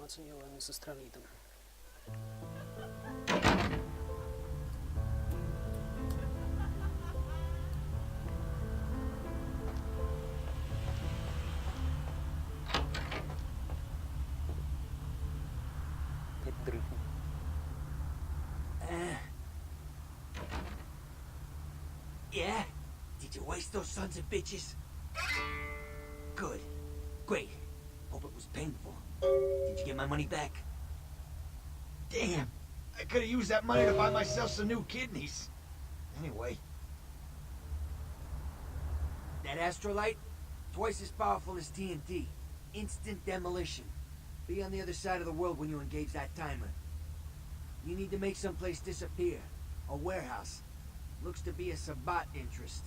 заниматься делами с астролитом. Опять дрыхнет. Yeah? Did you waste those sons of bitches? Good. Great. Hope it was painful. Did you get my money back? Damn! I could have used that money to buy myself some new kidneys. Anyway. That astrolite? Twice as powerful as TNT. Instant demolition. Be on the other side of the world when you engage that timer. You need to make someplace disappear. A warehouse. Looks to be a Sabbat interest.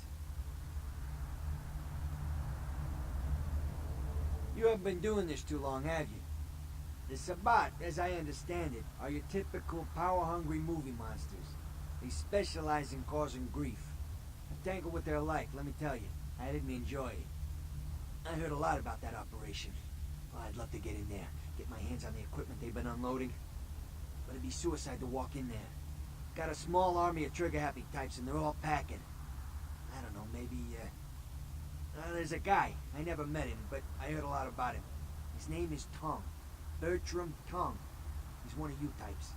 You haven't been doing this too long, have you? The Sabbat, as I understand it, are your typical power-hungry movie monsters. They specialize in causing grief. A tangle what they're like, let me tell you. I didn't enjoy it. I heard a lot about that operation. Well, I'd love to get in there, get my hands on the equipment they've been unloading. But it'd be suicide to walk in there. Got a small army of trigger-happy types, and they're all packing. I don't know, maybe, there's a guy. I never met him, but I heard a lot about him. His name is Tongue. Bertram Tongue. He's one of you types.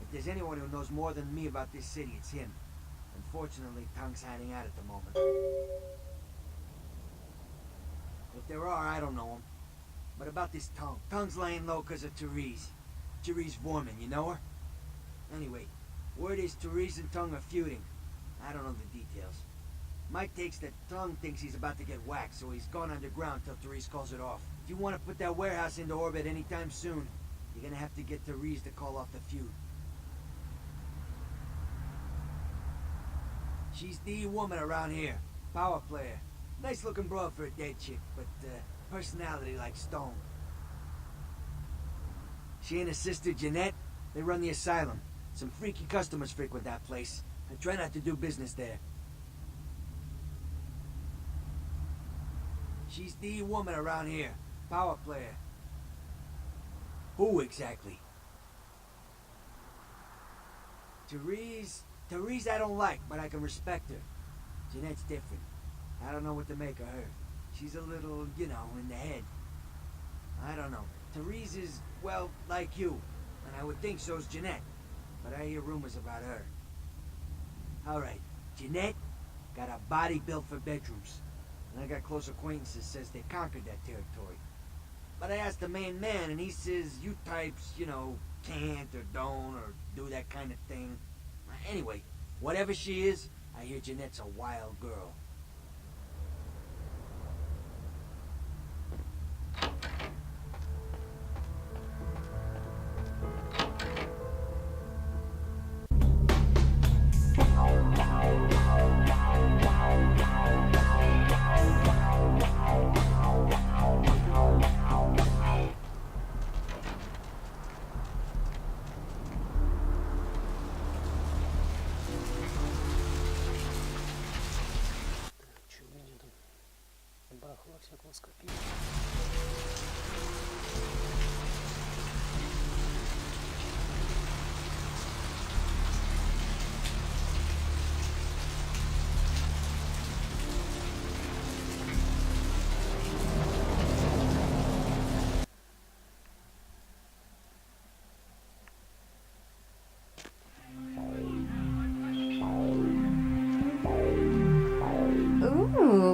If there's anyone who knows more than me about this city, it's him. Unfortunately, Tongue's hiding out at the moment. If there are, I don't know him. But about this Tongue. Tongue's laying low because of Therese. Therese Vorman, you know her? Anyway, word is Therese and Tongue are feuding. I don't know the details. Mike takes that Tongue thinks he's about to get whacked, so he's gone underground till Therese calls it off. If you want to put that warehouse into orbit anytime soon, you're gonna have to get Therese to call off the feud. She's the woman around here. Power player. Nice looking broad for a dead chick, but personality like stone. She and her sister Jeanette, they run the asylum. Some freaky customers frequent that place. I try not to do business there. She's the woman around here. Power player. Who exactly? Therese I don't like, but I can respect her. Jeanette's different. I don't know what to make of her. She's a little, you know, in the head. I don't know. Therese is, well, like you. And I would think so's Jeanette. But I hear rumors about her. Alright, Jeanette got a body built for bedrooms. And I got close acquaintances says they conquered that territory. But I asked the main man and he says you types, you know, can't or don't or do that kind of thing. Anyway, whatever she is, I hear Jeanette's a wild girl. Всякого скопить.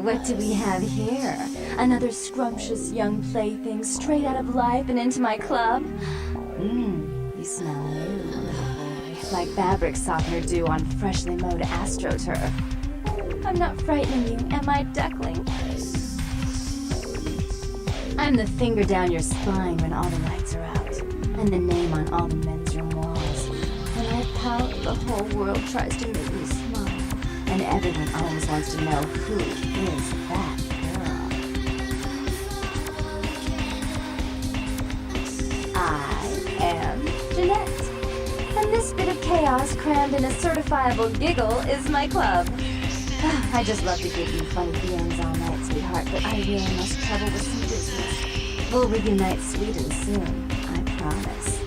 What do we have here? Another scrumptious young plaything straight out of life and into my club? You smell new, little boy. Like fabric softener dew on freshly mowed astroturf. I'm not frightening you, am I, duckling? I'm the finger down your spine when all the lights are out, and the name on all the men's room walls. When I pout, the whole world tries to make me smile. And everyone always wants to know who is that girl. I am Jeanette. And this bit of chaos crammed in a certifiable giggle is my club. I just love to give you funny feelings all night, sweetheart, but I really must travel with some business. We'll reunite sweet and soon, I promise.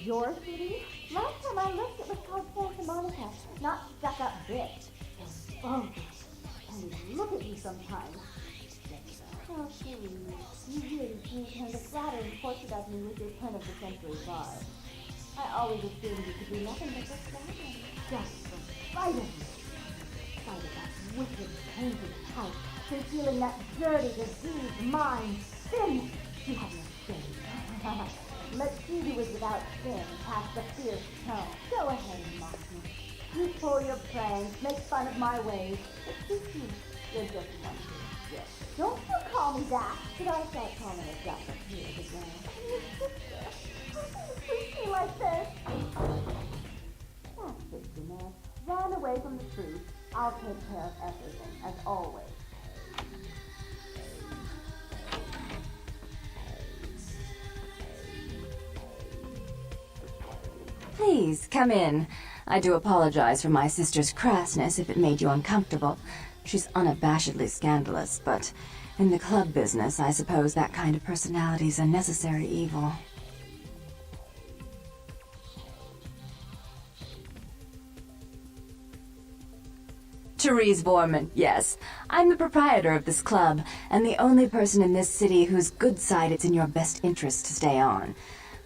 Your city? Last time I looked, it was called Santa-Monica, not stuck-up bitch. Funky. And look at you sometimes. Oh, please. You really do kind of flattering portrait of me with your turn-of-the-century vibe. I always assumed you could be nothing but just that. Just the sight of you. Sight of that wicked, painted type, concealing that dirty, diseased mind. Sin! You have no sin. Let's see who is without sin, past the fierce tone. Go ahead and mock me. You pull your pranks, make fun of my ways. It's too cute. You're just one kid. Yes. Don't you call me that. Should I start calling a duck up here again? Your sister. How can you treat me like this? That sister, man. Run away from the truth. I'll take care of everything, as always. Please, come in. I do apologize for my sister's crassness if it made you uncomfortable. She's unabashedly scandalous, but in the club business, I suppose that kind of personality's a necessary evil. Therese Vorman, yes. I'm the proprietor of this club, and the only person in this city whose good side it's in your best interest to stay on.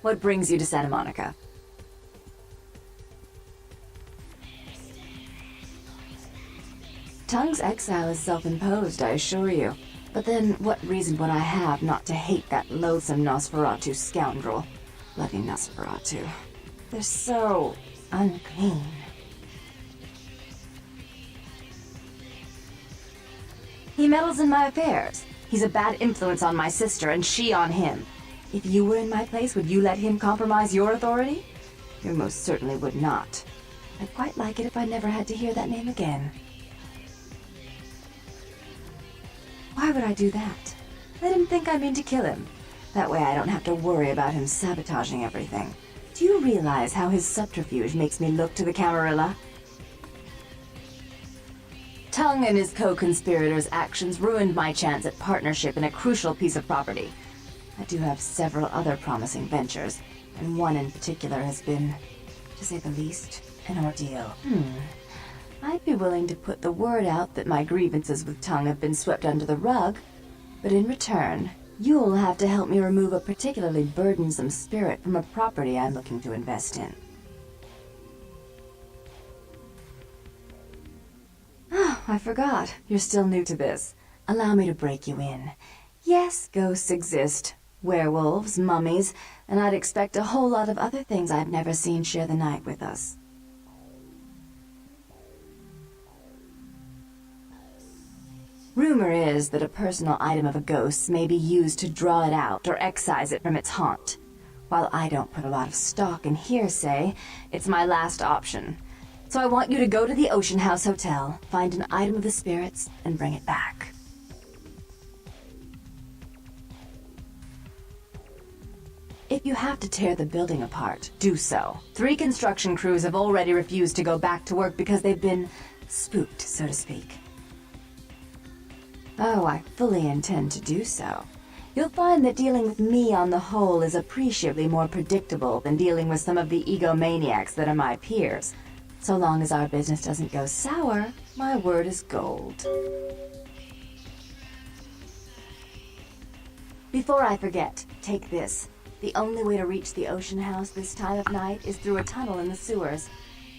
What brings you to Santa Monica? Tung's exile is self-imposed, I assure you. But then, what reason would I have not to hate that loathsome Nosferatu scoundrel? Bloody Nosferatu. They're so unclean. He meddles in my affairs. He's a bad influence on my sister, and she on him. If you were in my place, would you let him compromise your authority? You most certainly would not. I'd quite like it if I never had to hear that name again. Why would I do that? Let him think I mean to kill him. That way I don't have to worry about him sabotaging everything. Do you realize how his subterfuge makes me look to the Camarilla? Tung and his co-conspirators' actions ruined my chance at partnership in a crucial piece of property. I do have several other promising ventures, and one in particular has been, to say the least, an ordeal. I'd be willing to put the word out that my grievances with Tung have been swept under the rug, but in return, you'll have to help me remove a particularly burdensome spirit from a property I'm looking to invest in. Oh, I forgot. You're still new to this. Allow me to break you in. Yes, ghosts exist. Werewolves, mummies, and I'd expect a whole lot of other things I've never seen share the night with us. Rumor is that a personal item of a ghost's may be used to draw it out or excise it from its haunt. While I don't put a lot of stock in hearsay, it's my last option. So I want you to go to the Ocean House Hotel, find an item of the spirits, and bring it back. If you have to tear the building apart, do so. 3 construction crews have already refused to go back to work because they've been spooked, so to speak. Oh, I fully intend to do so. You'll find that dealing with me on the whole is appreciably more predictable than dealing with some of the egomaniacs that are my peers. So long as our business doesn't go sour, my word is gold. Before I forget, take this. The only way to reach the ocean house this time of night is through a tunnel in the sewers.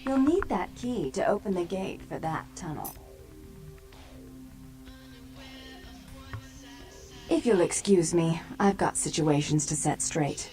You'll need that key to open the gate for that tunnel. If you'll excuse me, I've got situations to set straight.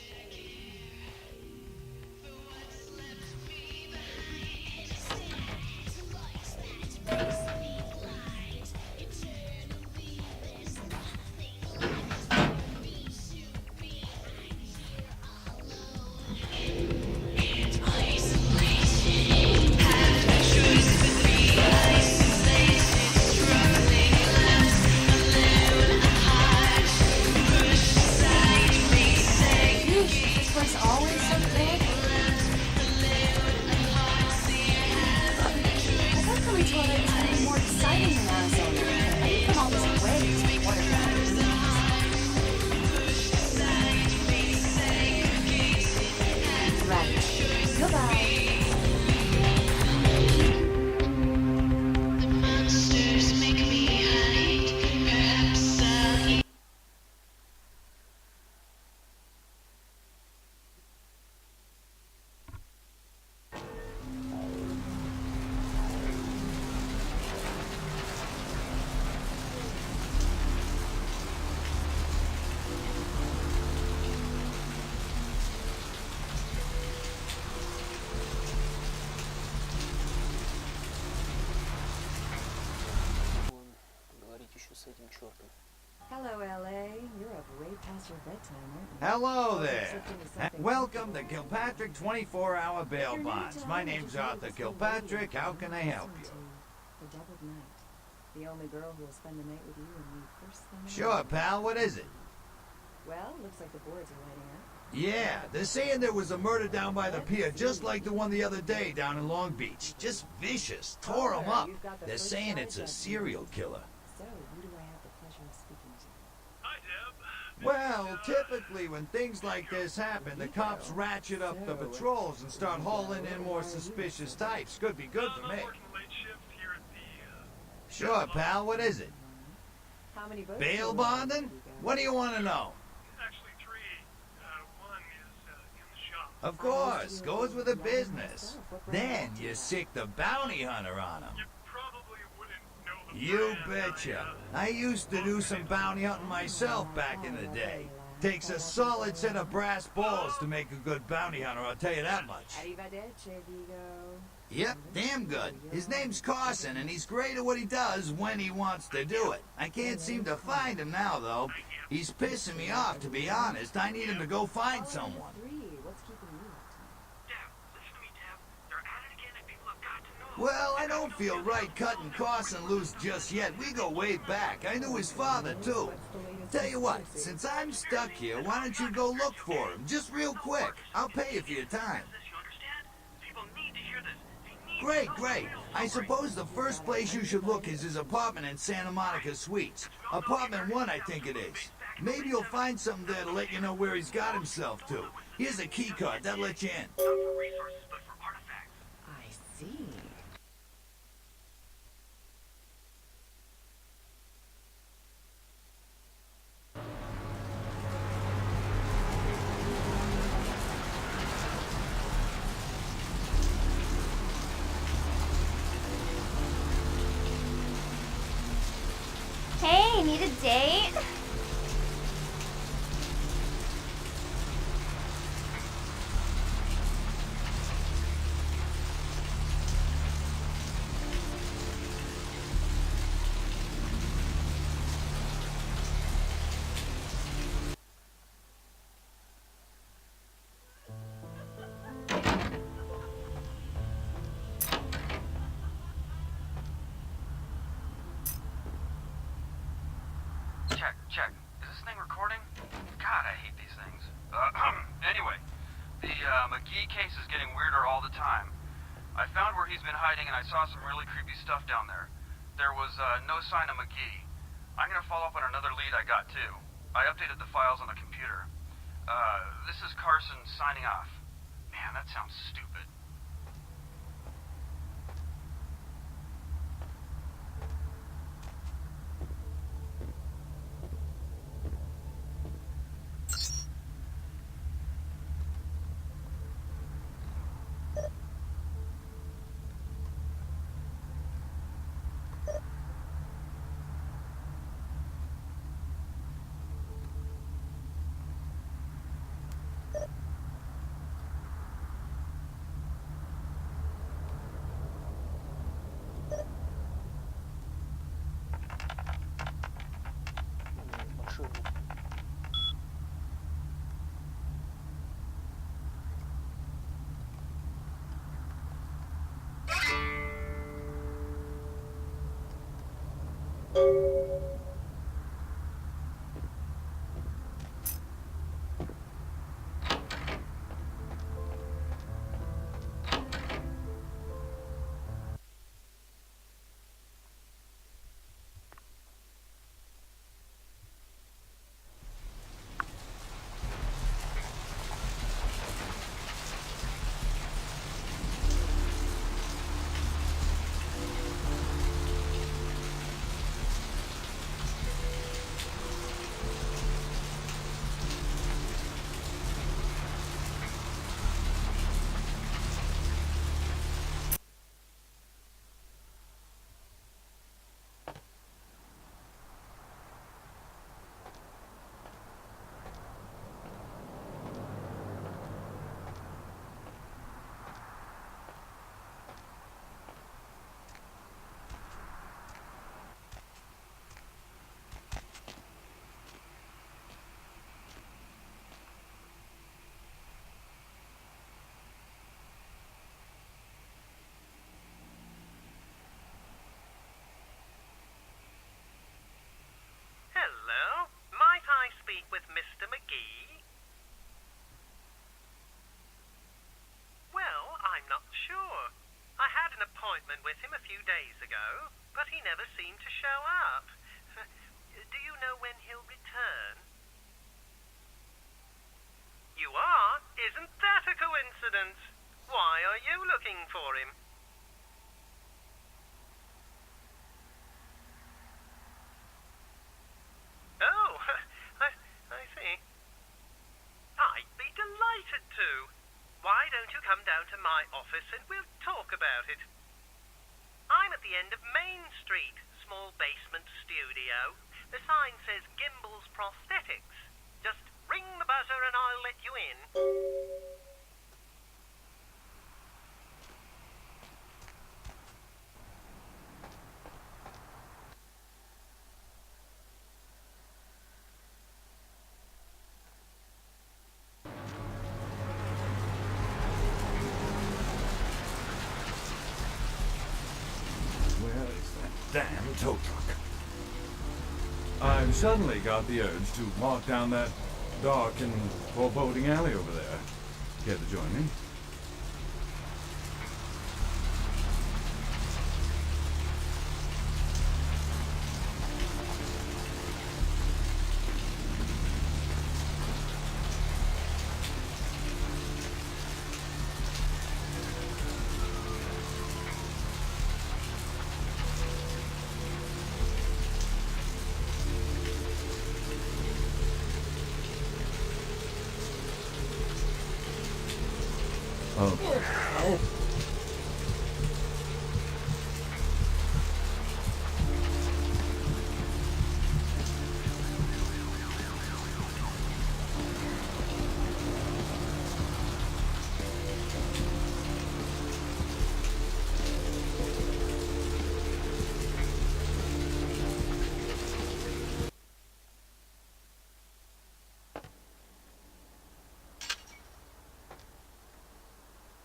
С этим чертом. Hello, LA. You're up way past your bedtime, aren't you? Hello there. Welcome to Kilpatrick 24-hour bail bonds. My name's Arthur Kilpatrick. How can I help you? The doubled night. The only girl who will spend the night with you and me first thing. Sure, pal. What is it? Well, looks like the boards are lighting up. Yeah, they're saying there was a murder down by the pier, just like the one the other day down in Long Beach. Just vicious. Tore 'em up. They're saying it's a serial killer. So, who do I have the pleasure of speaking to? Hi, Deb. Well, typically when things like this happen, the cops ratchet up the patrols and start hauling in more suspicious types. Could be good for me. I'm working late shift here at the, Sure, pal. What is it? How many votes? Bail bonding? What do you want to know? actually three. One is in the shop. Of course, goes with the business. Then you sick the bounty hunter on him. You probably wouldn't know the You brand, betcha. I used to do some bounty hunting myself back in the day. Takes a solid set of brass balls to make a good bounty hunter, I'll tell you that much. Arrivederci, Vigo. Yep, damn good. His name's Carson, and he's great at what he does when he wants to do it. I can't seem to find him now, though. He's pissing me off, to be honest. I need him to go find someone. What's keeping you up tonight? Deb, listen to me, Deb. They're at it again and people have got to know. Well, I don't feel right cutting Carson loose just yet. We go way back. I knew his father, too. Tell you what, since I'm stuck here, why don't you go look for him? Just real quick. I'll pay you for your time. You understand? People need to hear this. They need Great, great. I suppose the first place you should look is his apartment in Santa Monica Suites. Apartment 1, I think it is. Maybe you'll find something there to let you know where he's got himself to. Here's a key card. That'll let you in. not for resources, but for artifacts. I see. Hey, need a date? Check. Is this thing recording? God, I hate these things. Anyway, the McGee case is getting weirder all the time. I found where he's been hiding and I saw some really creepy stuff down there. There was no sign of McGee. I'm gonna follow up on another lead I got too. I updated the files on the computer. This is Carson signing off. Man, that sounds stupid. Машину. Hello, might I speak with Mr. McGee? Well, I'm not sure. I had an appointment with him a few days ago, but he never seemed to show up. Do you know when he'll return? You are? Isn't that a coincidence? Why are you looking for him? Oh, I see. I'd be delighted to. Why don't you come down to my office and we'll talk about it? I'm at the end of Main Street, small basement studio. The sign says Gimbel's Prosthetics. Just ring the buzzer and I'll let you in. Where is that damn tow truck? I've suddenly got the urge to walk down that dark and foreboding alley over there. Care to join me?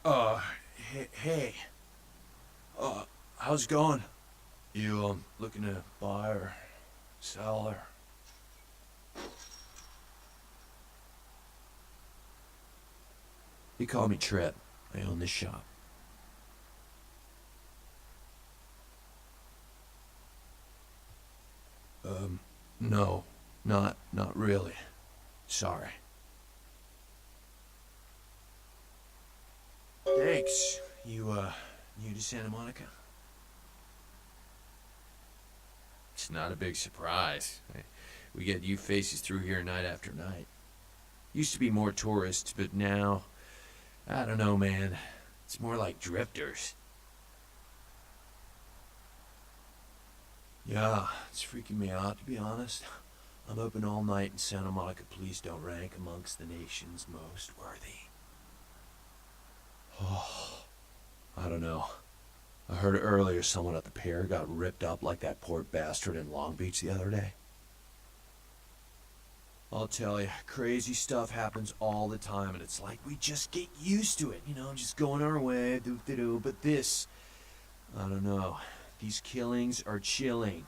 Oh. Hey. How's it going? You, looking to buy or sell or... You call me Trip. I own this shop. No, not really. Sorry. Thanks. You, new to Santa Monica? It's not a big surprise. We get you faces through here night after night. Used to be more tourists, but now, I don't know, man. It's more like drifters. Yeah, it's freaking me out, to be honest. I'm open all night and Santa Monica police don't rank amongst the nation's most worthy. Oh, I don't know. I heard earlier someone at the pier got ripped up like that poor bastard in Long Beach the other day. I'll tell you, crazy stuff happens all the time, and it's like we just get used to it, you know, just going our way, do-do-do. But this, I don't know, these killings are chilling.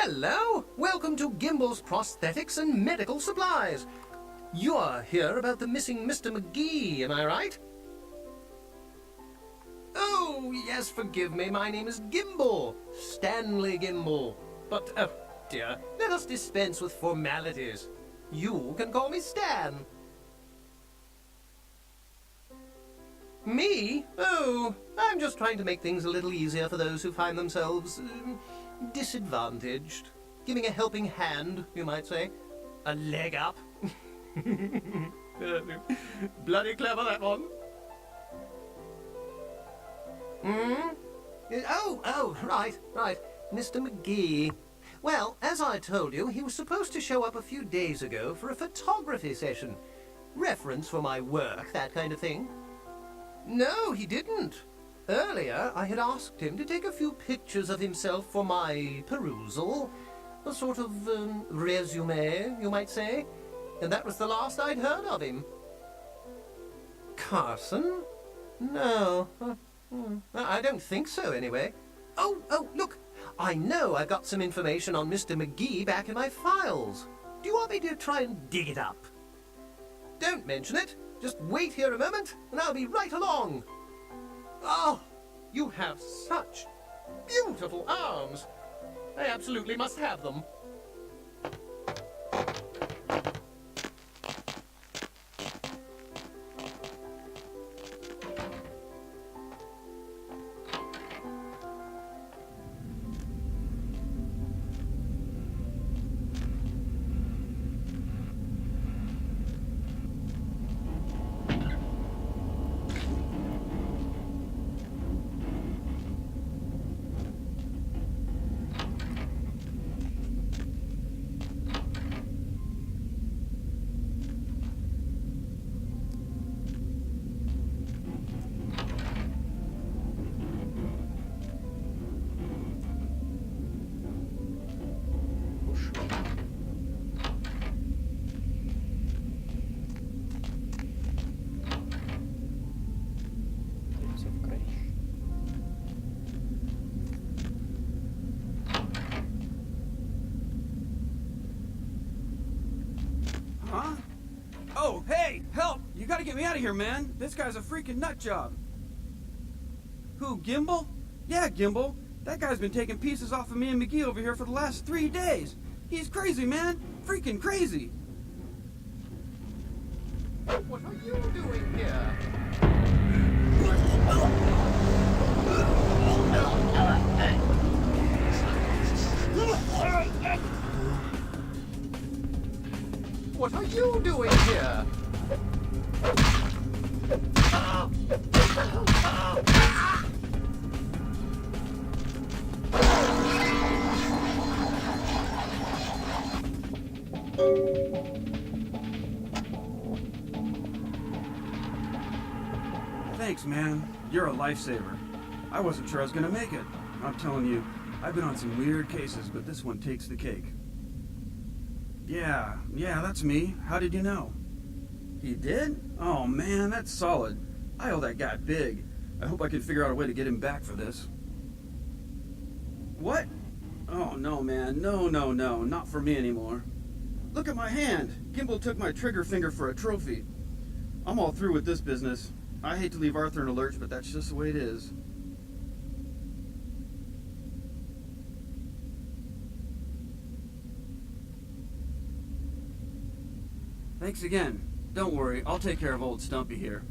Hello! Welcome to Gimble's Prosthetics and Medical Supplies. You're here about the missing Mr. McGee, am I right? Oh, yes, forgive me. My name is Gimble. Stanley Gimble. But, oh, dear, let us dispense with formalities. You can call me Stan. Me? Oh, I'm just trying to make things a little easier for those who find themselves disadvantaged. Giving a helping hand, you might say. A leg up. Bloody clever, that one. Hmm? Oh, right. Mr. McGee. Well, as I told you, he was supposed to show up a few days ago for a photography session. Reference for my work, that kind of thing. No, he didn't. Earlier, I had asked him to take a few pictures of himself for my perusal. A sort of resume, you might say. And that was the last I'd heard of him. Carson? No. I don't think so, anyway. Oh, look. I know I've got some information on Mr. McGee back in my files. Do you want me to try and dig it up? Don't mention it. Just wait here a moment, and I'll be right along. Oh, you have such beautiful arms. I absolutely must have them. out of here, man. This guy's a freaking nut job. Who, Gimbal? Yeah, Gimbal. That guy's been taking pieces off of me and McGee over here for the last 3 days. He's crazy, man. Freaking crazy. What are you doing here? What are you doing here? Thanks, man. You're a lifesaver. I wasn't sure I was gonna make it. I'm telling you, I've been on some weird cases, but this one takes the cake. Yeah, that's me. How did you know? He did? Oh man, that's solid. I owe that guy big. I hope I can figure out a way to get him back for this. What? Oh no, man. No, not for me anymore. Look at my hand. Gimbal took my trigger finger for a trophy. I'm all through with this business. I hate to leave Arthur in a lurch, but that's just the way it is. Thanks again. Don't worry, I'll take care of old Stumpy here.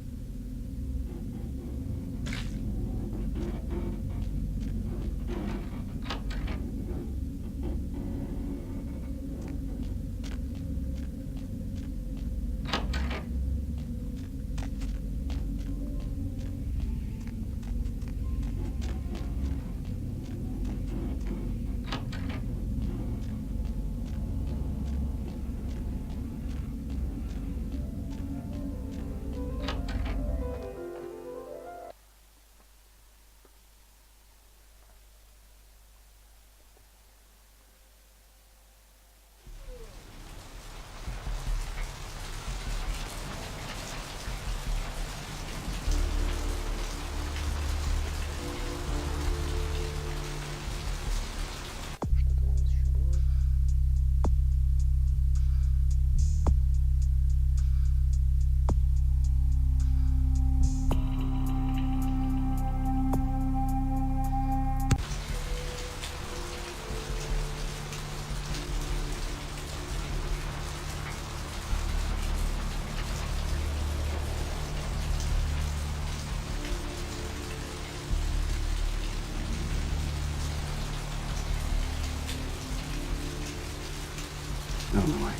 Oh my.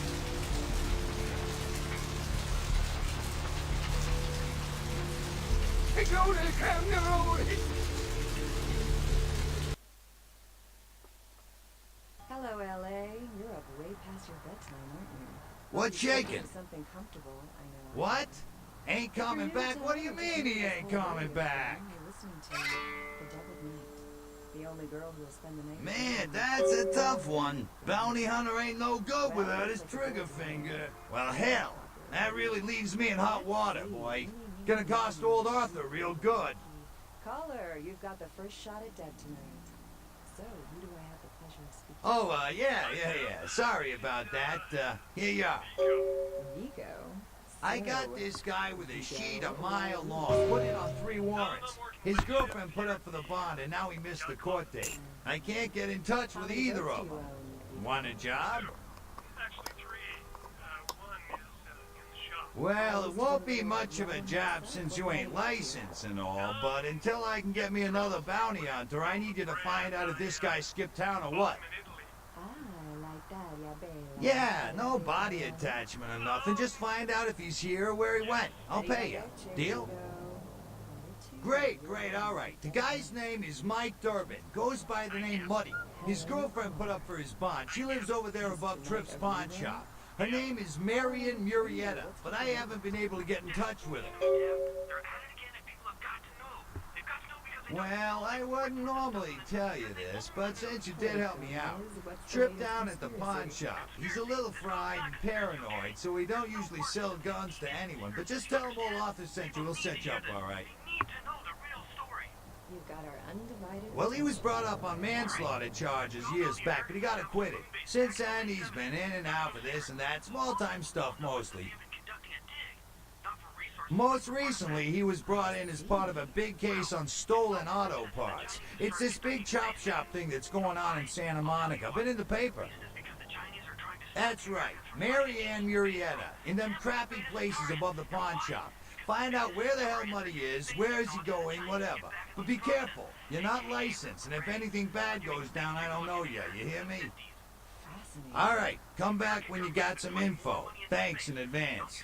Hello, LA. You're up way past your bedtime, aren't you? What's shaking? Something comfortable, I know. What? Ain't coming back? What do you mean he ain't coming back? You're listening to the doubled night. The only girl who will spend the night. Man, that's a tough one. Bounty hunter ain't no good without his trigger finger. Well, hell, that really leaves me in hot water, boy. Gonna cost old Arthur real good. Caller, you've got the first shot at Deb tonight. So, who do I have the pleasure of speaking to? Oh, yeah. Sorry about that. Here you are. Nico. I got this guy with a sheet a mile long, put in on 3 warrants. His girlfriend put up for the bond, and now he missed the court date. I can't get in touch with either of them. Want a job? Actually, 3. One is in the shop. Well, it won't be much of a job since you ain't licensed and all, but until I can get me another bounty hunter, I need you to find out if this guy skipped town or what. Yeah, no body attachment or nothing. Just find out if he's here or where he went. I'll pay you. Deal? Great, all right. The guy's name is Mike Durbin. Goes by the name Muddy. His girlfriend put up for his bond. She lives over there above Tripp's pawn shop. Her name is Marion Murrieta, but I haven't been able to get in touch with her. Well, I wouldn't normally tell you this, but since you did help me out, Trip down at the pawn shop. He's a little fried and paranoid, so we don't usually sell guns to anyone, but just tell him old Arthur sent you, we'll set you up all right. You've got our undivided. Well, he was brought up on manslaughter charges years back, but he got acquitted. Since then, he's been in and out for this and that, small-time stuff mostly. Most recently, he was brought in as part of a big case on stolen auto parts. It's this big chop shop thing that's going on in Santa Monica. Been in the paper. That's right. Mary Ann Murrieta, in them crappy places above the pawn shop. Find out where the hell money is, where is he going, whatever. But be careful. You're not licensed, and if anything bad goes down, I don't know you. You hear me? All right. Come back when you got some info. Thanks in advance.